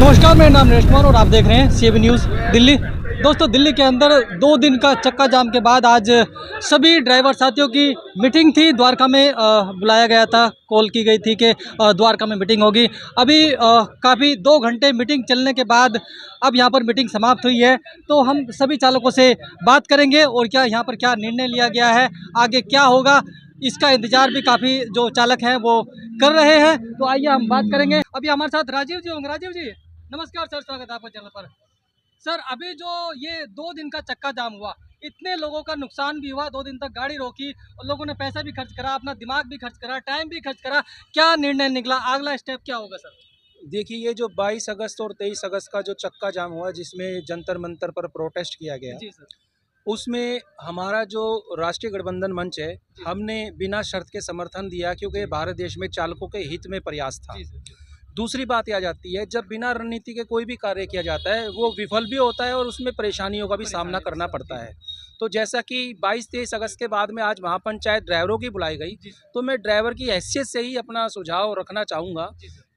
नमस्कार, मेरा नाम नरेश कुमार और आप देख रहे हैं सीएबी न्यूज़ दिल्ली। दोस्तों, दिल्ली के अंदर 2 दिन का चक्का जाम के बाद आज सभी ड्राइवर साथियों की मीटिंग थी। द्वारका में बुलाया गया था, कॉल की गई थी कि द्वारका में मीटिंग होगी। अभी काफ़ी 2 घंटे मीटिंग चलने के बाद अब यहाँ पर मीटिंग समाप्त हुई है। तो हम सभी चालकों से बात करेंगे और क्या यहाँ पर क्या निर्णय लिया गया है, आगे क्या होगा, इसका इंतजार भी काफ़ी जो चालक हैं वो कर रहे हैं। तो आइए हम बात करेंगे। अभी हमारे साथ राजीव जी होंगे। राजीव जी, नमस्कार सर, स्वागत है आपका चैनल पर। सर, अभी जो ये 2 दिन का चक्का जाम हुआ, इतने लोगों का नुकसान भी हुआ, 2 दिन तक गाड़ी रोकी और लोगों ने पैसा भी खर्च करा, अपना दिमाग भी खर्च करा, टाइम भी खर्च करा। क्या निर्णय निकला, अगला स्टेप क्या होगा सर? देखिए, ये जो 22 अगस्त और 23 अगस्त का जो चक्का जाम हुआ, जिसमें जंतर मंतर पर प्रोटेस्ट किया गया, जी सर। उसमें हमारा जो राष्ट्रीय गठबंधन मंच है, हमने बिना शर्त के समर्थन दिया, क्योंकि भारत देश में चालकों के हित में प्रयास था। जी सर। दूसरी बात आ जाती है, जब बिना रणनीति के कोई भी कार्य किया जाता है, वो विफल भी होता है और उसमें परेशानियों का भी सामना करना पड़ता है। तो जैसा कि 22-23 अगस्त के बाद में आज महापंचायत ड्राइवरों की बुलाई गई, तो मैं ड्राइवर की हैसियत से ही अपना सुझाव रखना चाहूँगा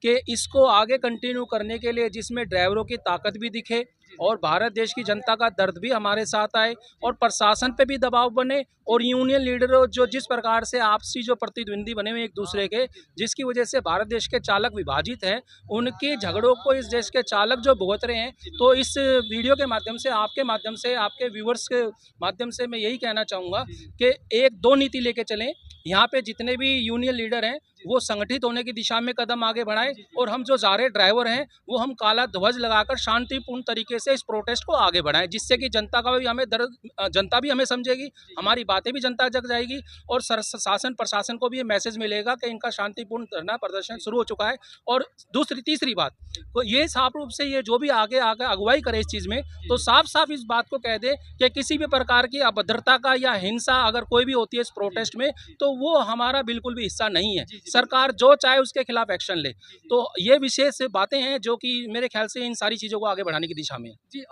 कि इसको आगे कंटिन्यू करने के लिए, जिसमें ड्राइवरों की ताकत भी दिखे और भारत देश की जनता का दर्द भी हमारे साथ आए और प्रशासन पे भी दबाव बने और यूनियन लीडरों जो जिस प्रकार से आपसी जो प्रतिद्वंदी बने हुए एक दूसरे के, जिसकी वजह से भारत देश के चालक विभाजित हैं, उनके झगड़ों को इस देश के चालक जो भुगत रहे हैं। तो इस वीडियो के माध्यम से, आपके माध्यम से, आपके व्यूवर्स के माध्यम से मैं यही कहना चाहूँगा कि 1-2 नीति लेके चलें। यहाँ पे जितने भी यूनियन लीडर हैं वो संगठित होने की दिशा में कदम आगे बढ़ाएं और हम जो सारे ड्राइवर हैं वो हम काला ध्वज लगाकर शांतिपूर्ण तरीके से इस प्रोटेस्ट को आगे बढ़ाएं, जिससे कि जनता का भी हमें दर्द, जनता भी हमें समझेगी, हमारी बातें भी जनता जग जाएगी और शासन प्रशासन को भी ये मैसेज मिलेगा कि इनका शांतिपूर्ण धरना प्रदर्शन शुरू हो चुका है। और तीसरी बात, तो ये साफ रूप से ये जो भी आगे अगुवाई करे इस चीज़ में, तो साफ साफ इस बात को कह दे कि किसी भी प्रकार की अभद्रता का या हिंसा अगर कोई भी होती है इस प्रोटेस्ट में, तो वो हमारा बिल्कुल भी हिस्सा नहीं है। सरकार जो चाहे उसके खिलाफ एक्शन ले। तो ये विशेष बातें हैं जो कि मेरे ख्याल से इन सारी चीज़ों को आगे बढ़ाने की दिशा में। जी,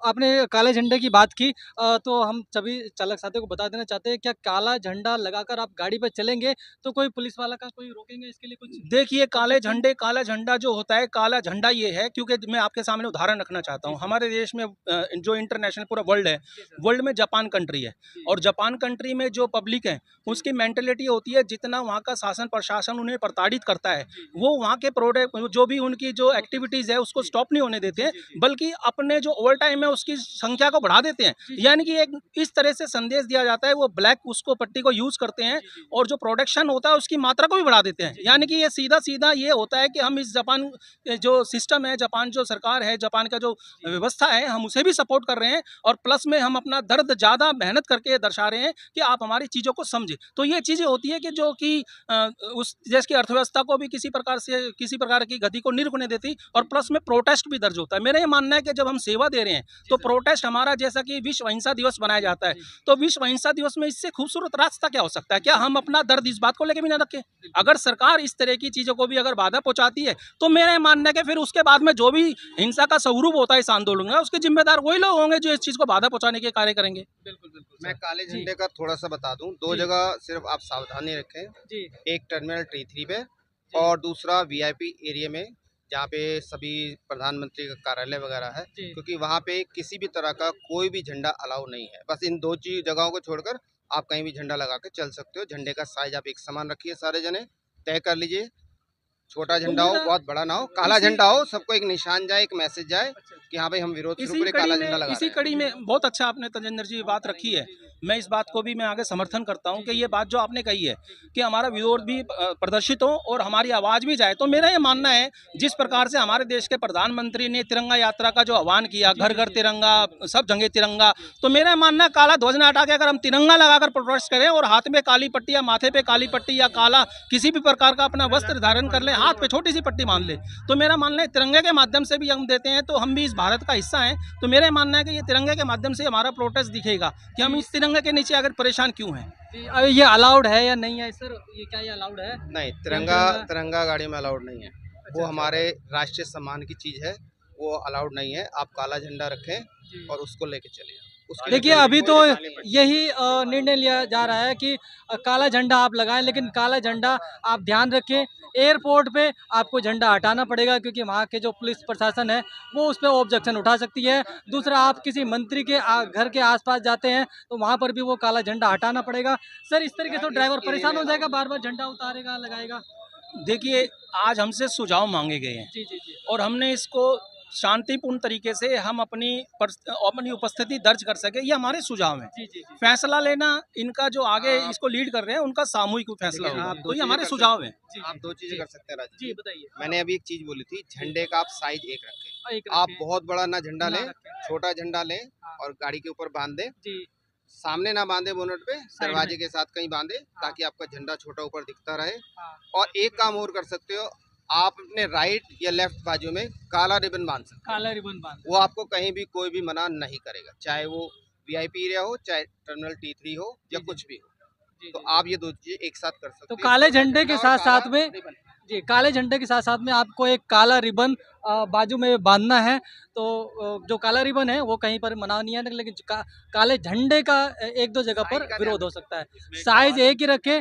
आपने काले झंडे की बात की, तो हम सभी चालक साथियों को बता देना चाहते हैं, क्या काला झंडा लगाकर आप गाड़ी पर चलेंगे तो कोई पुलिस वाला का कोई रोकेंगे इसके लिए कुछ? देखिए, काला झंडा जो होता है, काला झंडा ये है, क्योंकि मैं आपके सामने उदाहरण रखना चाहता हूँ। हमारे देश में जो इंटरनेशनल पूरा वर्ल्ड है, वर्ल्ड में जापान कंट्री है और जापान कंट्री में जो पब्लिक है उसकी मेंटेलिटी होती है, जितना वहाँ का शासन प्रशासन उन्हें प्रताड़ित करता है, वो वहाँ के प्रोडक्ट जो भी उनकी जो एक्टिविटीज़ है उसको स्टॉप नहीं होने देते हैं, बल्कि अपने जो ओवर टाइम है उसकी संख्या को बढ़ा देते हैं। यानी कि एक इस तरह से संदेश दिया जाता है, वो ब्लैक उसको पट्टी को यूज़ करते हैं और जो प्रोडक्शन होता है उसकी मात्रा को भी बढ़ा देते हैं। यानी कि ये सीधा ये होता है कि हम इस जापान जो सिस्टम है, जापान जो सरकार है, जापान का जो व्यवस्था है, हम उसे भी सपोर्ट कर रहे हैं और प्लस में हम अपना दर्द ज़्यादा मेहनत करके दर्शा रहे हैं कि आप हमारी चीज़ों को समझें। तो ये चीज़ें होती है कि जो कि उस देश की अर्थव्यवस्था को भी किसी प्रकार की गति को नहीं रुकने देती और प्लस में प्रोटेस्ट भी दर्ज होता है। मेरा ये मानना है कि जब हम सेवा दे रहे हैं तो प्रोटेस्ट हमारा, जैसा कि विश्व अहिंसा दिवस बनाया जाता है, तो विश्व अहिंसा दिवस में इससे खूबसूरत रास्ता क्या हो सकता है? क्या हम अपना दर्द इस बात को लेकर भी ना रखें? अगर सरकार इस तरह की चीज़ों को भी अगर बाधा पहुंचाती है, तो मेरा मानना है कि फिर उसके बाद में जो भी हिंसा का स्वरूप होता है इस आंदोलन में, उसके जिम्मेदार वही लोग होंगे जो इस चीज़ को बाधा पहुंचाने के कार्य करेंगे। बिल्कुल। मैं काले झंडे का थोड़ा सा बता दूं। 2 जगह सिर्फ आप सावधानी रखें। जी। एक टर्मिनल T3 पे और दूसरा VIP एरिया में, जहाँ पे सभी प्रधानमंत्री का कार्यालय वगैरह है, क्योंकि वहाँ पे किसी भी तरह का कोई भी झंडा अलाउ नहीं है। बस इन 2 जगहों को छोड़कर आप कहीं भी झंडा लगा के चल सकते हो। झंडे का साइज आप एक समान रखिए, सारे जने तय कर लीजिए। छोटा झंडा हो, बहुत बड़ा ना हो, काला झंडा हो, सबको एक निशान जाए, एक मैसेज जाए कि हाँ भाई हम विरोध शुरू करें, काला झंडा लगा रहे हैं। इसी कड़ी में बहुत अच्छा आपने तजेंद्र जी बात रखी है। मैं इस बात को भी मैं आगे समर्थन करता हूं कि ये बात जो आपने कही है कि हमारा विरोध भी प्रदर्शित हो और हमारी आवाज़ भी जाए। तो मेरा ये मानना है, जिस प्रकार से हमारे देश के प्रधानमंत्री ने तिरंगा यात्रा का जो आह्वान किया, घर घर तिरंगा, सब जगह तिरंगा, तो मेरा मानना है काला ध्वज न हटा के अगर हम तिरंगा लगाकर प्रोटेस्ट करें और हाथ में काली पट्टी या माथे पे काली पट्टी या काला किसी भी प्रकार का अपना वस्त्र धारण कर लें, हाथ पे छोटी सी पट्टी बांध ले, तो मेरा मानना है तिरंगे के माध्यम से भी हम देते हैं, तो हम भी इस भारत का हिस्सा हैं। तो मेरा मानना है कि ये तिरंगे के माध्यम से हमारा प्रोटेस्ट दिखेगा कि हम इस तिरंगे के नीचे अगर परेशान क्यों हैं। ये अलाउड है या नहीं है सर? ये क्या ये अलाउड है? नहीं, तिरंगा गाड़ी में अलाउड नहीं है। वो हमारे राष्ट्रीय सम्मान की चीज़ है, वो अलाउड नहीं है। आप काला झंडा रखें और उसको लेके चलिए। उसके देखिए लिए अभी तो कोई निशानी पड़ती है। यही निर्णय लिया जा रहा है कि काला झंडा आप लगाएं, लेकिन काला झंडा आप ध्यान रखें, एयरपोर्ट पे आपको झंडा हटाना पड़ेगा, क्योंकि वहाँ के जो पुलिस प्रशासन है वो उस पर ऑब्जेक्शन उठा सकती है। दूसरा, आप किसी मंत्री के घर के आसपास जाते हैं तो वहाँ पर भी वो काला झंडा हटाना पड़ेगा। सर, इस तरीके से तो ड्राइवर परेशान हो जाएगा, बार बार झंडा उतारेगा लगाएगा। देखिए, आज हमसे सुझाव मांगे गए हैं जी जी जी और हमने इसको शांतिपूर्ण तरीके से हम अपनी उपस्थिति दर्ज कर सके, ये हमारे सुझाव हैं। जी जी जी फैसला लेना इनका जो आगे आप- इसको लीड कर रहे हैं उनका सामूहिक फैसला देखिए, होगा, आप दो तो ये चीजें हमारे कर सुझाव हैं। जी आप दो चीजें जी कर सकते हैं राजीव जी जी। बताइए। मैंने अभी एक चीज बोली थी, झंडे का आप साइज एक रखें। एक आप रखें, बहुत बड़ा ना झंडा ना लें, रखें। छोटा झंडा लें हाँ। और गाड़ी के ऊपर बांध दें। जी सामने ना बांधे बोनट पे, साइड दरवाजे में। के साथ कहीं बांधे, ताकि आपका झंडा छोटा ऊपर दिखता रहे। हाँ और एक काम और कर सकते हो, आप अपने राइट या लेफ्ट बाजू में काला रिबन बांध सकते हो। काला रिबन बांध। वो आपको कहीं भी कोई भी मना नहीं करेगा, चाहे वो वीआईपी एरिया हो, चाहे टर्मिनल T3 हो या जी, कुछ भी हो। जी, तो जी। आप ये दो चीजें एक साथ कर सकते तो हो। काले झंडे के और साथ काला साथ में रिबन। जी, काले झंडे के साथ साथ में आपको एक काला रिबन बाजू में बांधना है। तो जो काला रिबन है वो कहीं पर मना नहीं है, लेकिन काले झंडे का एक दो जगह साइज पर का ध्यान विरोध हो रखना। सकता है। इसमें एक साइज सवाल है। एक ही रखे,